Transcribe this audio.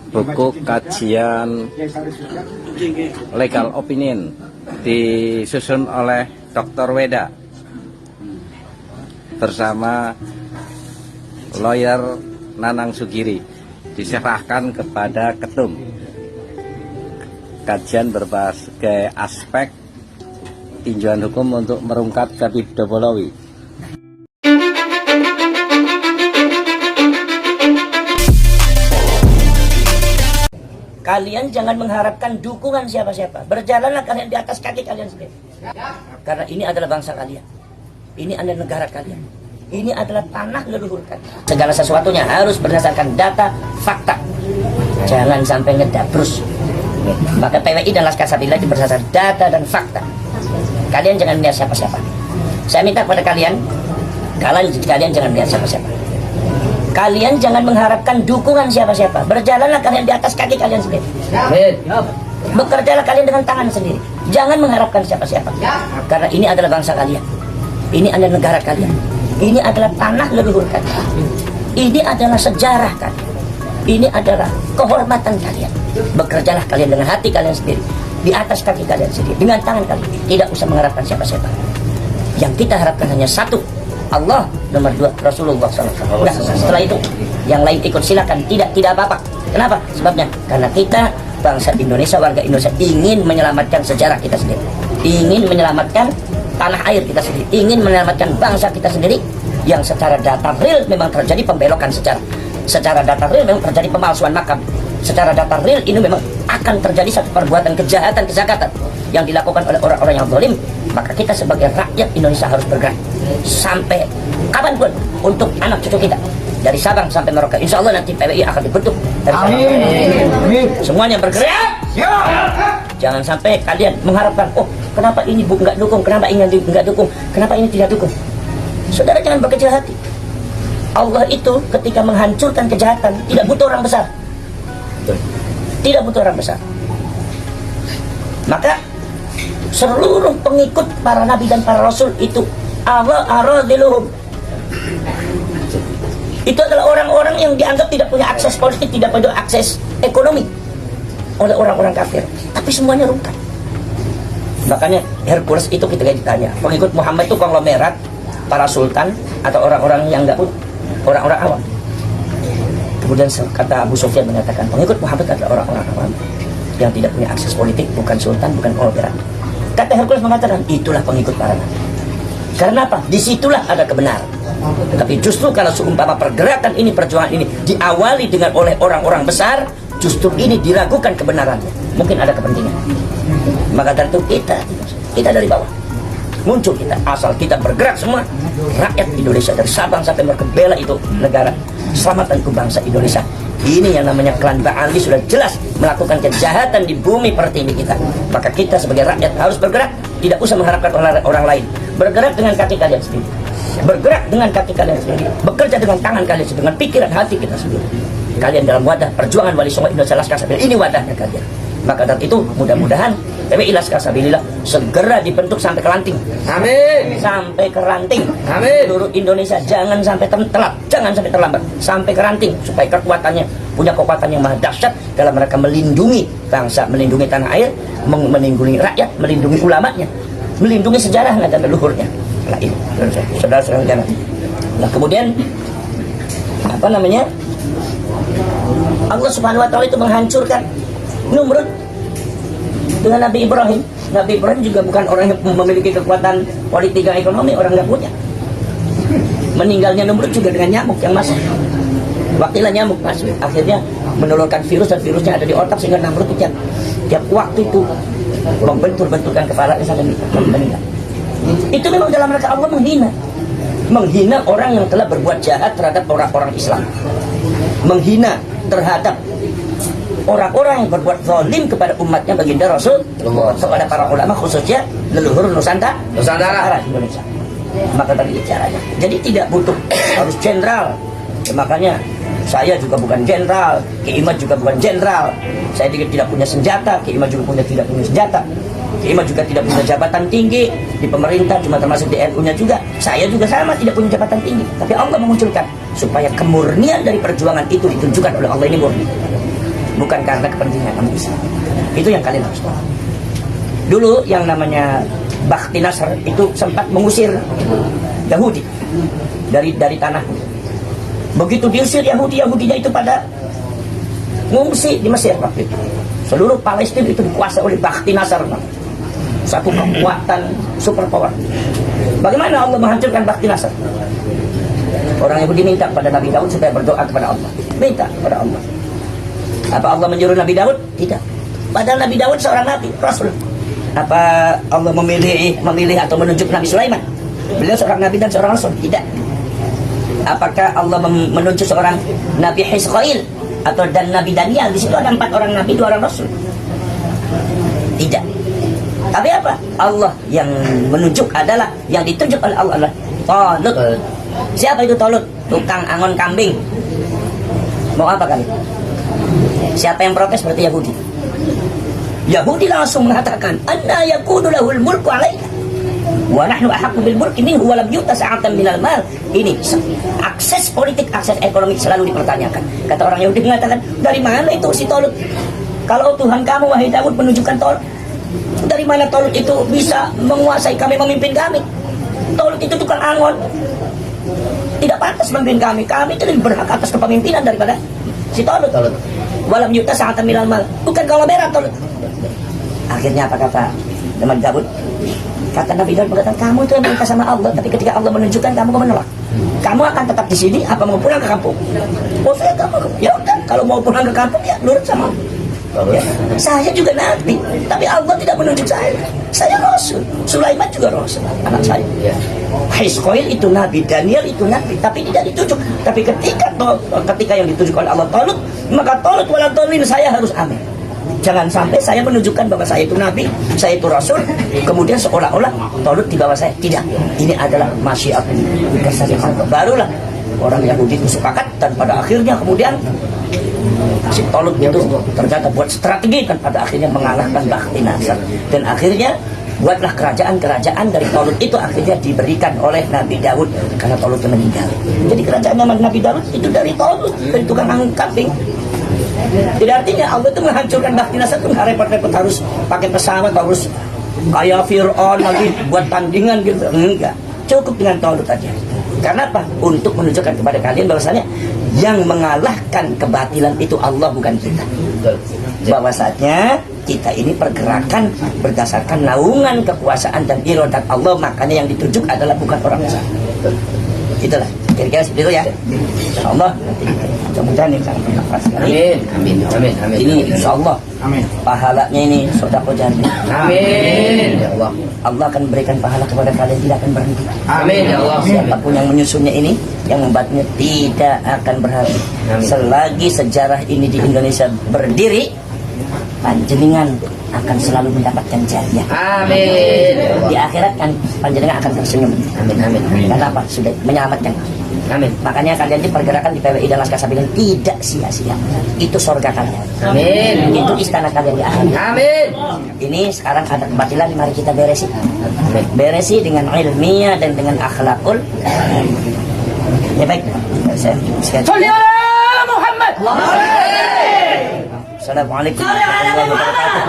buku kajian legal opinion disusun oleh Dr. Weda bersama lawyer Nanang Sugiri, diserahkan kepada ketum. Kajian berbagai aspek tinjauan hukum untuk merungkap Capidopolowi. Kalian jangan mengharapkan dukungan siapa-siapa. Berjalanlah kalian di atas kaki kalian sendiri. Karena ini adalah bangsa kalian. Ini adalah negara kalian. Ini adalah tanah leluhur kalian. Segala sesuatunya harus berdasarkan data, fakta. Jangan sampai ngedabrus. Maka PWI dan Laskar Sabila itu berdasarkan data dan fakta. Kalian jangan melihat siapa-siapa. Saya minta kepada kalian jangan melihat siapa-siapa. Kalian jangan mengharapkan dukungan siapa-siapa. Berjalanlah kalian di atas kaki kalian sendiri. Bekerjalah kalian dengan tangan sendiri. Jangan mengharapkan siapa-siapa. Karena ini adalah bangsa kalian. Ini adalah negara kalian. Ini adalah tanah leluhur kalian. Ini adalah sejarah kalian. Ini adalah kehormatan kalian. Bekerjalah kalian dengan hati kalian sendiri. Di atas kaki kalian sendiri. Dengan tangan kalian. Tidak usah mengharapkan siapa-siapa. Yang kita harapkan hanya satu. Allah, nomor 2 Rasulullah SAW. Nah, setelah itu yang lain ikut silakan, tidak apa-apa. Kenapa? Sebabnya karena kita bangsa Indonesia, warga Indonesia ingin menyelamatkan sejarah kita sendiri, ingin menyelamatkan tanah air kita sendiri, ingin menyelamatkan bangsa kita sendiri yang secara data real memang terjadi pembelokan sejarah, secara data real memang terjadi pemalsuan makam, secara data real ini memang akan terjadi satu perbuatan kejahatan yang dilakukan oleh orang-orang yang zalim. Maka kita sebagai rakyat Indonesia harus bergerak sampai kapanpun untuk anak cucu kita dari Sabang sampai Merauke. Insya Allah nanti PWI akan dibentuk dari Sabang. Semuanya bergerak. Jangan sampai kalian mengharapkan, oh kenapa ini nggak dukung, kenapa ini nggak dukung, kenapa ini tidak dukung. Saudara jangan berkecil hati. Allah itu ketika menghancurkan kejahatan tidak butuh orang besar, tidak butuh orang besar. Maka seluruh pengikut para nabi dan para rasul itu aradhiluhum. Itu adalah orang-orang yang dianggap tidak punya akses politik, tidak punya akses ekonomi oleh orang-orang kafir, tapi semuanya rungkat. Makanya Hercules itu kita ditanya, pengikut Muhammad itu konglomerat para sultan atau orang-orang yang enggak pun orang-orang awam. Kemudian kata Abu Sufyan mengatakan pengikut Muhammad adalah orang-orang awam yang tidak punya akses politik, bukan sultan, bukan konglomerat. Kata Hercules mengatakan itulah pengikut para nabi. Karena apa? Disitulah ada kebenaran. Tapi justru kalau seumpama pergerakan ini, perjuangan ini diawali dengan oleh orang-orang besar, justru ini diragukan kebenarannya. Mungkin ada kepentingan. Maka dari itu kita dari bawah muncul, kita asal kita bergerak semua, rakyat Indonesia dari Sabang sampai Merauke, bela itu negara, selamatkan ke bangsa Indonesia. Ini yang namanya klan Ba'ali sudah jelas melakukan kejahatan di bumi pertiwi kita. Maka kita sebagai rakyat harus bergerak, tidak usah mengharapkan orang lain. Bergerak dengan kaki kalian sendiri, bergerak dengan kaki kalian sendiri, bekerja dengan tangan kalian sendiri, dengan pikiran hati kita sendiri. Kalian dalam wadah perjuangan Wali Songo Indonesia Laskar Sabila, ini wadahnya kalian. Maka dari itu mudah-mudahan PWI Laskar Sabila segera dibentuk sampai ke ranting. Amin. Sampai ke ranting. Amin. Seluruh Indonesia jangan sampai telat, jangan sampai terlambat, sampai ke ranting supaya kekuatannya punya kekuatan yang maha dahsyat dalam mereka melindungi bangsa, melindungi tanah air, melindungi rakyat, melindungi ulamanya, melindungi sejarahnya dan leluhurnya. Nah ini, saudara-saudara jangan. Nah kemudian apa namanya? Allah Subhanahu Wa Taala itu menghancurkan Numrud dengan Nabi Ibrahim. Nabi Ibrahim juga bukan orang yang memiliki kekuatan politik dan ekonomi, orang nggak punya. Meninggalnya Numrud juga dengan nyamuk yang masuk. Waktulah nyamuk masuk, akhirnya menelurkan virus dan virusnya ada di otak sehingga Numrud tiap waktu itu membentur-benturkan kepalanya sampai meninggal. Itu memang dalam rangka Allah menghina orang yang telah berbuat jahat terhadap orang-orang Islam, menghina terhadap orang-orang yang berbuat zalim kepada umatnya baginda Rasul, kepada para ulama khususnya leluhur Nusantara Indonesia. Maka tadi caranya. Jadi tidak butuh harus jenderal. Ya, makanya saya juga bukan jenderal, Ki Imad juga bukan jenderal. Saya juga tidak punya senjata, Ki Imad juga tidak punya senjata. Ki Imad juga tidak punya jabatan tinggi di pemerintah, cuma termasuk di NU-nya juga. Saya juga sama tidak punya jabatan tinggi. Tapi Allah memunculkan supaya kemurnian dari perjuangan itu ditunjukkan oleh Allah ini murni. bukan karena kepentingan manusia. Itu yang kalian harus tahu. Dulu yang namanya Bakhti Nasr itu sempat mengusir Yahudi dari tanah. Begitu diusir Yahudinya itu pada mengungsi di Mesir waktu itu. Seluruh Palestina itu dikuasai oleh Bakhti Nasr, satu kekuatan superpower. Bagaimana Allah menghancurkan Bakhti Nasr? Orang Yahudi minta kepada Nabi Daud supaya berdoa kepada Allah. Minta kepada Allah. Apa Allah menyuruh Nabi Daud? Tidak. Padahal Nabi Daud seorang nabi, rasul. Apa Allah memilih atau menunjuk Nabi Sulaiman? Beliau seorang nabi dan seorang rasul? Tidak. Apakah Allah menunjuk seorang Nabi Hizqail atau dan Nabi Daniel? Di situ ada 4 orang nabi, 2 orang rasul. Tidak. Tapi apa? Allah yang menunjuk adalah, yang ditunjuk oleh Allah adalah Talut. Siapa itu Talut? Tukang angon kambing. Mau apa kali? Siapa yang protes? Berarti Yahudi. Yahudi langsung mengatakan, anna yakunu lahul mulku alaina wa nahnu ahaqqu bil mulki minhu wa lam yu'ta sa'atan minal mal. Ini akses politik, akses ekonomi selalu dipertanyakan. Kata orang Yahudi mengatakan, dari mana itu si Talut? Kalau Tuhan kamu wahai Daud menunjukkan Talut, dari mana Talut itu bisa menguasai kami, memimpin kami? Talut itu tukang angon, tidak pantas memimpin kami. Kami itu lebih berhak atas kepemimpinan daripada si Talut. Walam yuta sa'atan minal mal. Bukan kalau berat Talut. Akhirnya apa kata teman Daud? Kata Nabi Daud mengatakan, kamu itu yang minta sama Allah, tapi ketika Allah menunjukkan kamu menolak. Kamu akan tetap di sini apa mau pulang ke kampung? Oh saya kamu, ya udah kalau mau pulang ke kampung ya nurut sama Allah. Ya. Saya juga nabi, tapi Allah tidak menunjuk saya. Saya rasul. Sulaiman juga rasul, anak saya. Hizqail itu nabi, Daniel itu nabi, tapi tidak ditunjuk. Tapi ketika yang ditunjuk oleh Allah Talut, maka Talut wala Talin, saya harus amin. Jangan sampai saya menunjukkan bahwa saya itu nabi, saya itu rasul, kemudian seolah-olah Talut di bawah saya. Tidak, ini adalah masyiat Allah. Barulah orang Yahudi itu sepakat, dan pada akhirnya kemudian si Talut itu ternyata buat strategi, dan pada akhirnya mengalahkan Bakhti Nasr. Dan akhirnya buatlah kerajaan-kerajaan dari Talut itu akhirnya diberikan oleh Nabi Daud karena Talut meninggal. Jadi kerajaan Nabi Daud itu dari Talut, dari tukang angin kambing. Jadi artinya Allah itu menghancurkan Bakhti Nasr itu nggak repot-repot harus pakai pesawat, harus kayak Fir'aun lagi buat tandingan gitu. Enggak, cukup dengan Talut aja. Karena apa? Untuk menunjukkan kepada kalian bahwasanya yang mengalahkan kebatilan itu Allah, bukan kita. Bahwasanya kita ini pergerakan berdasarkan naungan kekuasaan dan iradat Allah, makanya yang ditunjuk adalah bukan orang besar. Itulah kira-kira seperti itu ya. Insyaallah nanti mudah-mudahan yang sangat bermanfaat sekali. Amin. Ini insyaallah. Amin. Pahalanya ini sedekah jariah. Amin. Ya Allah. Allah akan berikan pahala kepada kalian, tidak akan berhenti. Amin ya Allah. Siapapun yang menyusunnya ini, yang membuatnya tidak akan berhenti. Selagi sejarah ini di Indonesia berdiri, panjenengan akan selalu mendapatkan jariah. Amin. Di akhirat kan panjenengan akan tersenyum. Amin. Karena apa? Sudah menyelamatkan. Amin. Makanya kalian di pergerakan di PWI dan Laskar Sambilan tidak sia-sia. Itu surga kalian. Amin. Itu istana kalian di akhirat. Amin. Ini sekarang ada kebatilan, mari kita beresi. Beresi dengan ilmiah dan dengan akhlakul. Ya baik. Saya sekali. Muhammad. Assalamualaikum warahmatullahi wabarakatuh.